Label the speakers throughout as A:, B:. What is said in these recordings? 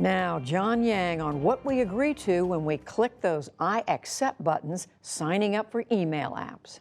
A: Now, John Yang on what we agree to when we click those I accept buttons signing up for email apps.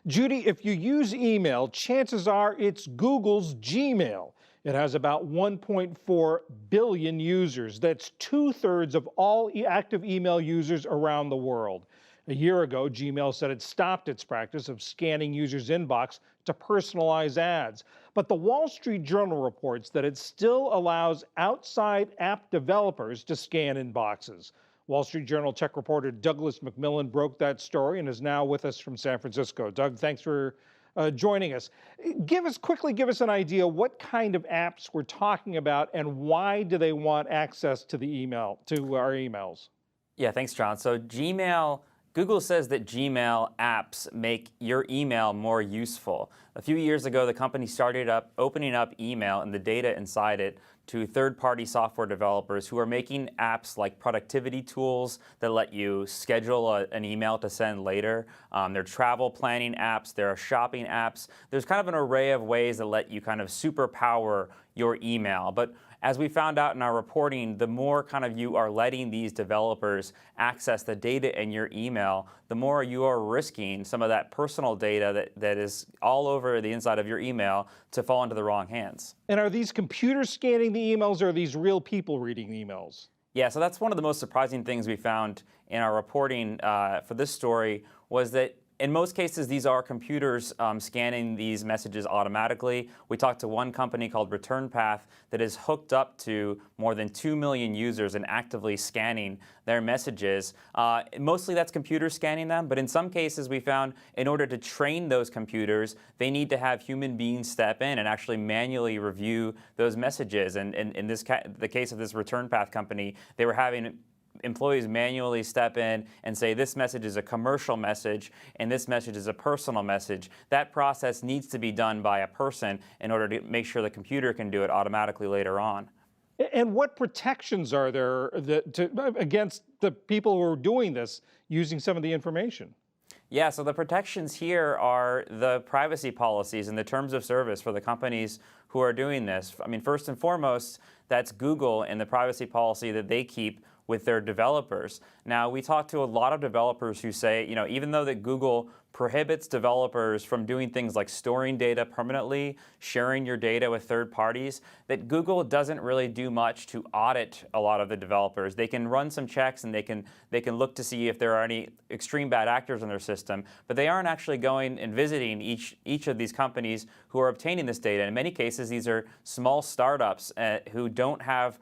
B: Judy, if you use email, chances are it's Google's Gmail. It has about 1.4 billion users. That's two-thirds of all active email users around the world. A year ago, Gmail said it stopped its practice of scanning users' inbox to personalize ads. But the Wall Street Journal reports that it still allows outside app developers to scan inboxes. Wall Street Journal tech reporter Douglas McMillan broke that story and is now with us from San Francisco. Doug, thanks for joining us. Quickly give us an idea what kind of apps we're talking about and why do they want access to our emails?
C: Yeah, thanks, John. So Google says that Gmail apps make your email more useful. A few years ago, the company started opening up email and the data inside it to third-party software developers who are making apps like productivity tools that let you schedule an email to send later. There are travel planning apps, there are shopping apps. There's kind of an array of ways that let you kind of superpower your email. But as we found out in our reporting, the more kind of you are letting these developers access the data in your email, the more you are risking some of that personal data that is all over the inside of your email to fall into the wrong hands.
B: And are these computers scanning the emails or are these real people reading the emails?
C: Yeah, so that's one of the most surprising things we found in our reporting for this story was that in most cases, these are computers scanning these messages automatically. We talked to one company called ReturnPath that is hooked up to more than 2 million users and actively scanning their messages. Mostly that's computers scanning them, but in some cases we found in order to train those computers, they need to have human beings step in and actually manually review those messages. And in the case of this ReturnPath company, they were having employees manually step in and say this message is a commercial message and this message is a personal message. That process needs to be done by a person in order to make sure the computer can do it automatically later on.
B: And what protections are there against the people who are doing this using some of the information?
C: Yeah, so the protections here are the privacy policies and the terms of service for the companies who are doing this. I mean, first and foremost, that's Google and the privacy policy that they keep with their developers. Now, we talked to a lot of developers who say, even though that Google prohibits developers from doing things like storing data permanently, sharing your data with third parties, that Google doesn't really do much to audit a lot of the developers. They can run some checks and they can look to see if there are any extreme bad actors in their system, but they aren't actually going and visiting each of these companies who are obtaining this data. In many cases, these are small startups who don't have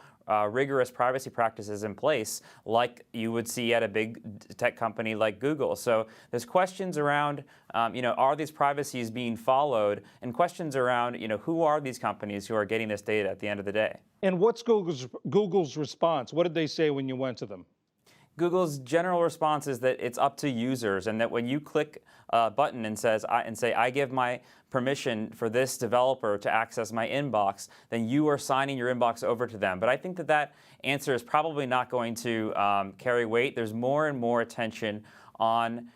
C: rigorous privacy practices in place like you would see at a big tech company like Google. So there's questions around, are these privacies being followed, and questions around, who are these companies who are getting this data at the end of the day.
B: And what's Google's response? What did they say when you went to them?
C: Google's general response is that it's up to users, and that when you click a button and say I give my permission for this developer to access my inbox, then you are signing your inbox over to them. But I think that answer is probably not going to carry weight. There's more and more attention on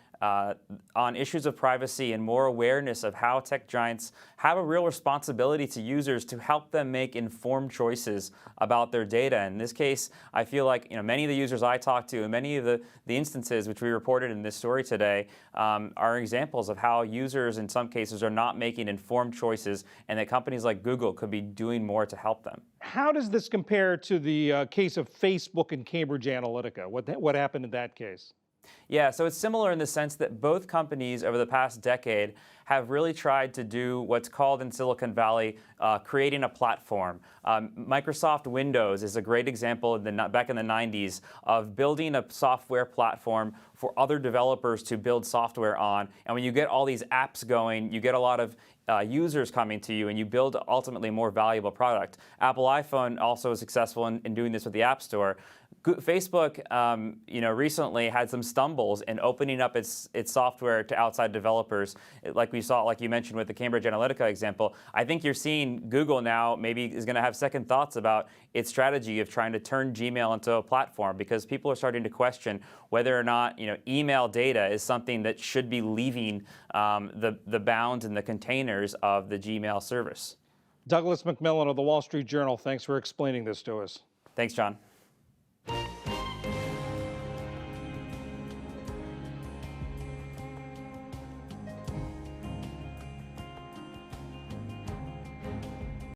C: issues of privacy and more awareness of how tech giants have a real responsibility to users to help them make informed choices about their data. In this case, I feel like many of the users I talked to and many of the instances which we reported in this story today are examples of how users in some cases are not making informed choices and that companies like Google could be doing more to help them.
B: How does this compare to the case of Facebook and Cambridge Analytica? What happened in that case?
C: Yeah, so it's similar in the sense that both companies over the past decade have really tried to do what's called in Silicon Valley creating a platform. Microsoft Windows is a great example back in the 90s of building a software platform for other developers to build software on. And when you get all these apps going, you get a lot of users coming to you and you build ultimately a more valuable product. Apple iPhone also is successful in doing this with the App Store. Facebook, recently had some stumbles in opening up its software to outside developers, like you mentioned with the Cambridge Analytica example. I think you're seeing Google now maybe is going to have second thoughts about its strategy of trying to turn Gmail into a platform, because people are starting to question whether or not email data is something that should be leaving the bounds and the containers of the Gmail service.
B: Douglas McMillan of the Wall Street Journal, thanks for explaining this to us.
C: Thanks, John.